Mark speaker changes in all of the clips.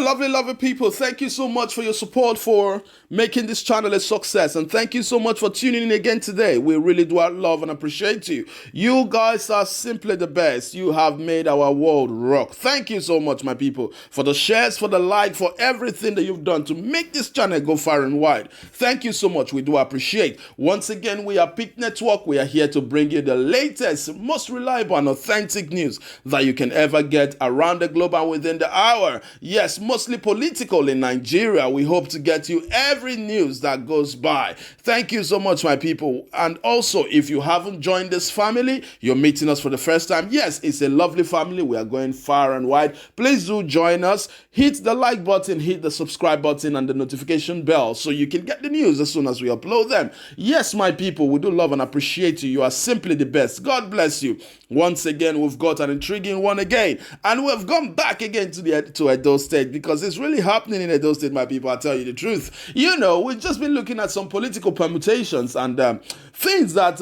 Speaker 1: lovely, lovely people. Thank you so much for your support for making this channel a success. And thank you so much for tuning in again today. We really do love and appreciate you. You guys are simply the best. You have made our world rock. Thank you so much, my people, for the shares, for the like, for everything that you've done to make this channel go far and wide. Thank you so much. We do appreciate. Once again, we are Peak Network. We are here to bring you the latest, most reliable and authentic news that you can ever get around the globe and within the hour. Yes, mostly political in Nigeria. We hope to get you every news that goes by. Thank you so much, my people. And also, if you haven't joined this family, you're meeting us for the first time. Yes, it's a lovely family. We are going far and wide. Please do join us. Hit the like button, hit the subscribe button and the notification bell so you can get the news as soon as we upload them. Yes, my people, we do love and appreciate you. You are simply the best. God bless you. Once again, we've got an intriguing one again. And we've gone back again to Edo State because it's really happening in Edo State, my people. I'll tell you the truth. You know, we've just been looking at some political permutations and things that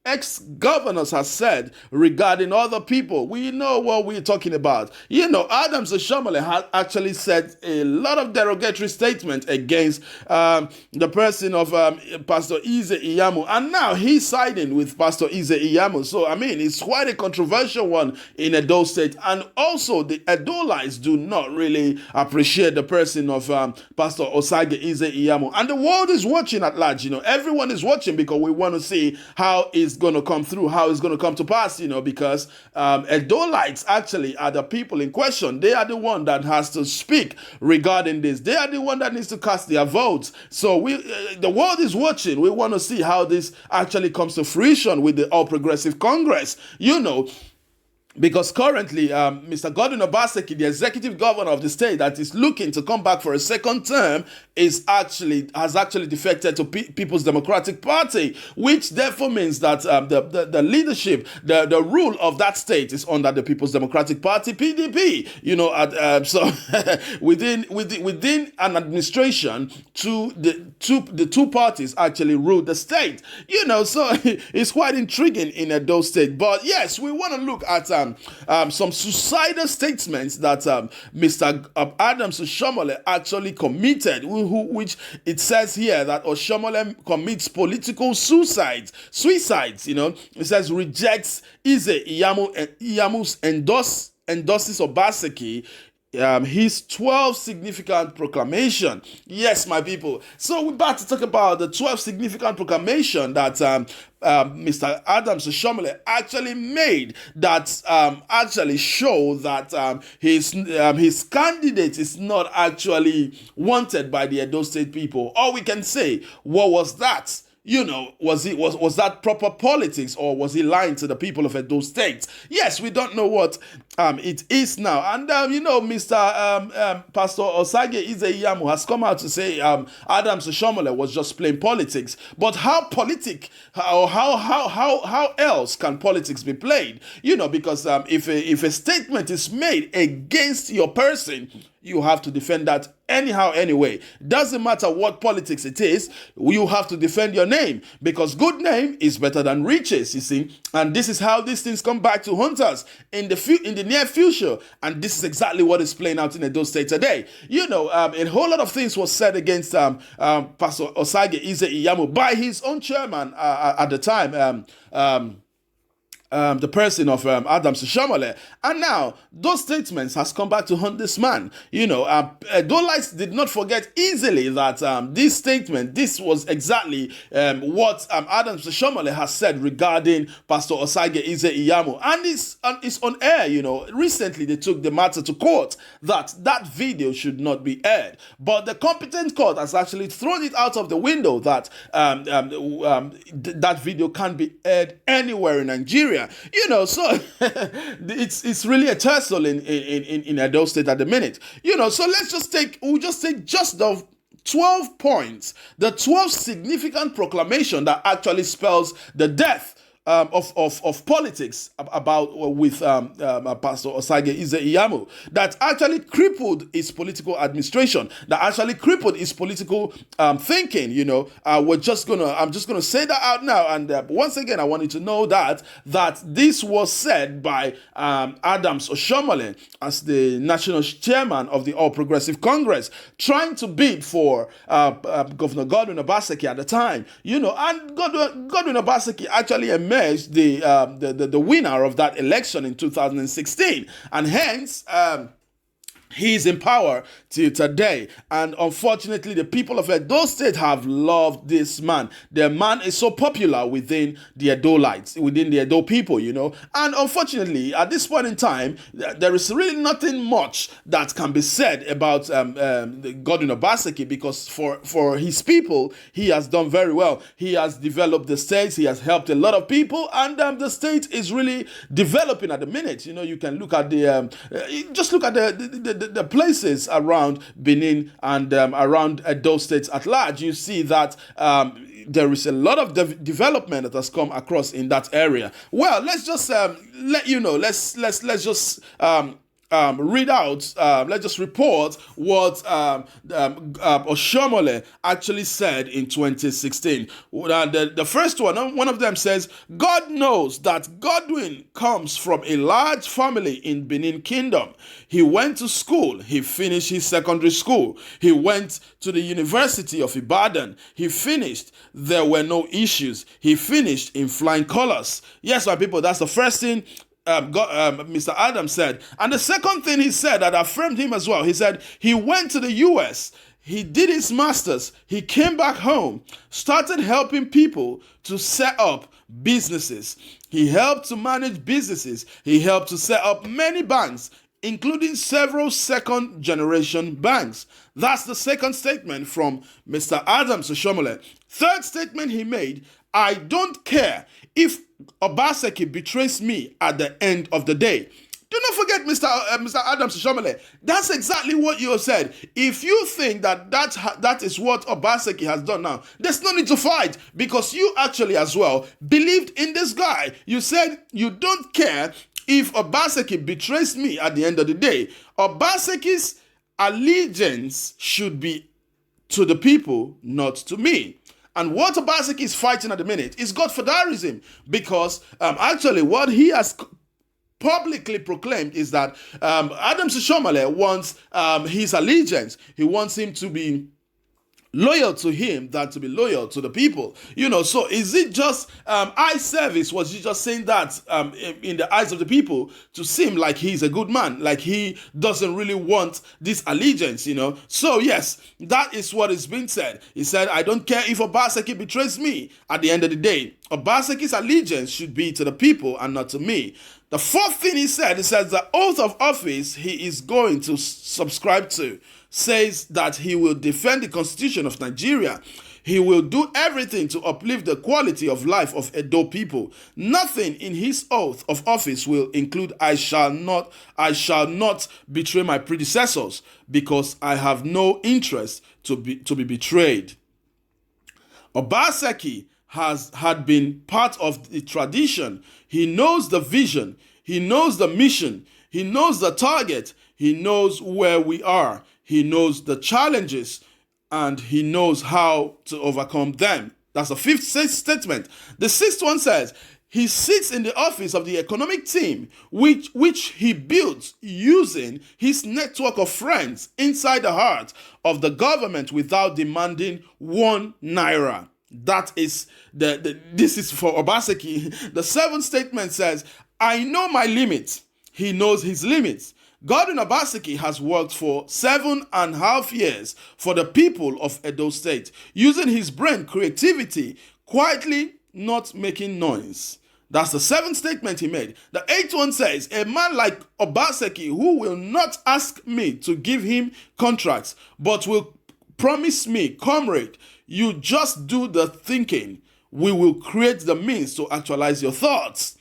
Speaker 1: ex-governors have said regarding other people. We know what we're talking about. You know, Oshiomohle has actually said a lot of derogatory statements against the person of Pastor Ize-Iyamu, and now he's siding with Pastor Ize-Iyamu. So, I mean, it's quite a controversial one in Edo State, and also the Edolites do not really appreciate the person of Pastor Osagie Ize-Iyamu, and the world is watching at large. You know, everyone is watching because we want to see how it's going to come through, how it's going to come to pass, you know, because Edolites actually are the people in question. They are the one that has to speak regarding this. They are the one that needs to cast their votes. So the world is watching. We want to see how this actually comes to fruition with the All Progressive Congress, you know. Because currently, Mr. Obaseki, the executive governor of the state that is looking to come back for a second term, has actually defected to People's Democratic Party, which therefore means that the leadership, the rule of that state is under the People's Democratic Party, PDP. You know, so within an administration, the two parties actually rule the state. You know, so it's quite intriguing in Edo State. But yes, we want to look at some suicidal statements that Mr. Oshiomohle actually committed, which it says here that Oshiomohle commits political suicides, you know. It says rejects Ize-Iyamu's endorses Obaseki, his 12 significant proclamation. Yes, my people. So we're about to talk about the 12 significant proclamation that Mr. Oshiomohle actually made that actually show that his candidate is not actually wanted by the Edo State people. Or we can say, what was that? You know, was that proper politics, or was he lying to the people of Edo State? Yes, we don't know what it is now. And you know, Mr. Pastor Osagie Ize-Iyamu has come out to say Oshiomohle was just playing politics. But how else can politics be played? You know, because if a statement is made against your person, you have to defend that anyhow, anyway. Doesn't matter what politics it is, you have to defend your name, because good name is better than riches, you see. And this is how these things come back to haunt us in the near future. And this is exactly what is playing out in Edo State today. You know, a whole lot of things was said against Pastor Osagie Ize-Iyamu by his own chairman at the time, the person of Oshiomohle, and now those statements has come back to haunt this man. You know, Edolites did not forget easily that this was exactly what Oshiomohle has said regarding Pastor Osagie Ize-Iyamu, and it's on air. You know, recently they took the matter to court that video should not be aired, but the competent court has actually thrown it out of the window that that video can't be aired anywhere in Nigeria. You know, so it's really a tussle in Edo State at the minute. You know, so we'll just take the 12 points, the 12 significant proclamation that actually spells the death of politics about with Pastor Osage Ize-Iyamu that actually crippled his political administration, that actually crippled his political thinking. I'm just gonna say that out now. And once again, I want you to know that this was said by Adams Oshiomohle as the national chairman of the All Progressive Congress, trying to bid for Governor Godwin Obaseki at the time. And Godwin Obaseki actually emerged the winner of that election in 2016, and hence he's in power till today. And unfortunately, the people of Edo State have loved this man. The man is so popular within the Edolites, within the Edo people, And unfortunately, at this point in time, there is really nothing much that can be said about Godwin Obaseki, because for his people, he has done very well. He has developed the states. He has helped a lot of people, and the state is really developing at the minute. You can look at just look at the places around Benin and around Edo State at large. You see that there is a lot of development that has come across in that area. Well, let's just let you know. Let's just read out. Let's just report what Oshiomohle actually said in 2016. The first one of them says, God knows that Godwin comes from a large family in Benin Kingdom. He went to school. He finished his secondary school. He went to the University of Ibadan. He finished. There were no issues. He finished in flying colors. Yes, my people, that's the first thing Mr. Adams said. And the second thing he said that affirmed him as well, he said he went to the US, he did his master's, he came back home, started helping people to set up businesses. He helped to manage businesses. He helped to set up many banks, including several second-generation banks. That's the second statement from Mr. Adams Oshiomohle. Third statement he made, I don't care if Obaseki betrays me at the end of the day. Do not forget, Mr. Adams Oshiomohle, that's exactly what you have said. If you think that is what Obaseki has done now, there's no need to fight, because you actually as well believed in this guy. You said you don't care if Obaseki betrays me at the end of the day. Obaseki's allegiance should be to the people, not to me. And what Obaseki is fighting at the minute is Godfatherism, because actually what he has publicly proclaimed is that Adams Oshiomohle wants his allegiance. He wants him to be loyal to him than to be loyal to the people. So is it just eye service? Was he just saying that in the eyes of the people to seem like he's a good man, like he doesn't really want this allegiance, So yes, that is what is being said. He said, I don't care if Obaseki betrays me at the end of the day. Obaseki's allegiance should be to the people and not to me. The fourth thing he says the oath of office he is going to subscribe to says that he will defend the Constitution of Nigeria. He will do everything to uplift the quality of life of Edo people. Nothing in his oath of office will include I shall not betray my predecessors, because I have no interest to be betrayed. Obaseki had been part of the tradition. He knows the vision. He knows the mission. He knows the target. He knows where we are. He knows the challenges, and he knows how to overcome them. That's the fifth statement. The sixth one says, he sits in the office of the economic team, which he built using his network of friends inside the heart of the government without demanding 1 naira. That is this is for Obaseki. The seventh statement says, I know my limits. He knows his limits. Godwin Obaseki has worked for 7.5 years for the people of Edo State, using his brain creativity, quietly, not making noise. That's the seventh statement he made. The eighth one says, a man like Obaseki, who will not ask me to give him contracts, but will promise me, comrade, you just do the thinking. We will create the means to actualize your thoughts.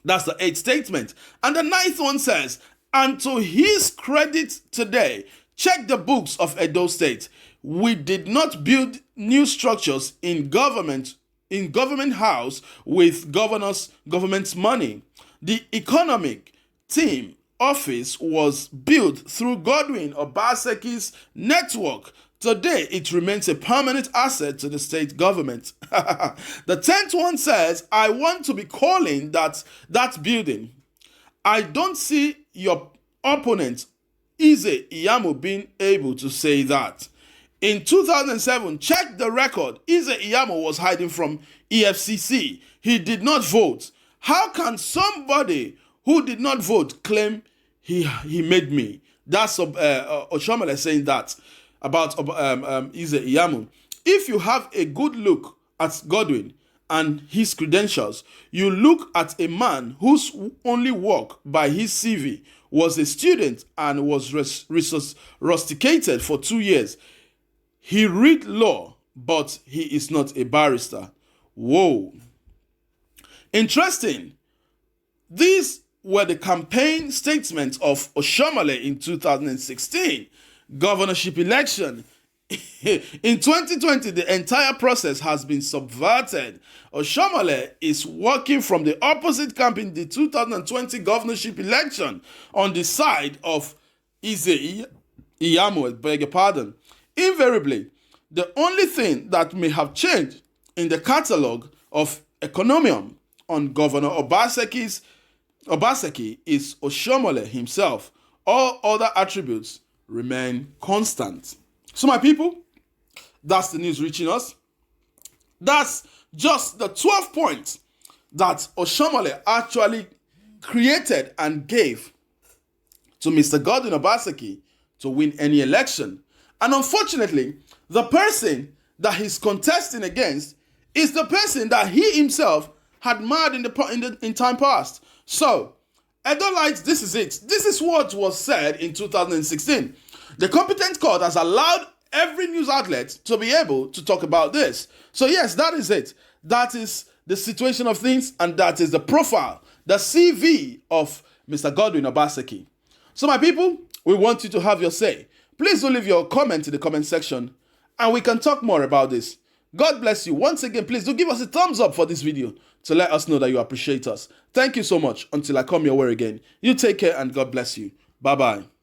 Speaker 1: That's the eighth statement. And the ninth one says, and to his credit today, check the books of Edo State. We did not build new structures in government in government house with government's money. The economic team office was built through Godwin Obaseki's network. Today, it remains a permanent asset to the state government. The 10th one says, I want to be calling that building. I don't see your opponent, Ize-Iyamu, being able to say that. In 2007, check the record, Ize-Iyamu was hiding from EFCC. He did not vote. How can somebody who did not vote claim he made me? That's Oshiomohle saying that about Ize-Iyamu. If you have a good look at Godwin and his credentials, you look at a man whose only work by his CV was a student and was rusticated for 2 years. He read law, but he is not a barrister. Whoa. Interesting. These were the campaign statements of Oshiomohle in 2016 governorship election. In 2020, the entire process has been subverted. Oshiomohle is working from the opposite camp in the 2020 governorship election on the side of Ize-Iyamu, beg your pardon. Invariably, the only thing that may have changed in the catalogue of economium on Governor Obaseki is Oshiomohle himself. All other attributes remain constant. So my people, that's the news reaching us. That's just the 12 points that Oshiomohle actually created and gave to Mr. Godwin Obaseki to win any election. And unfortunately, the person that he's contesting against is the person that he himself had marred in time past. So, Edolites, this is it. This is what was said in 2016. The competent court has allowed every news outlet to be able to talk about this. So yes, that is it. That is the situation of things, and that is the profile, the CV of Mr. Godwin Obaseki. So my people, we want you to have your say. Please do leave your comment in the comment section, and we can talk more about this. God bless you. Once again, please do give us a thumbs up for this video to let us know that you appreciate us. Thank you so much. Until I come your way again, you take care and God bless you. Bye-bye.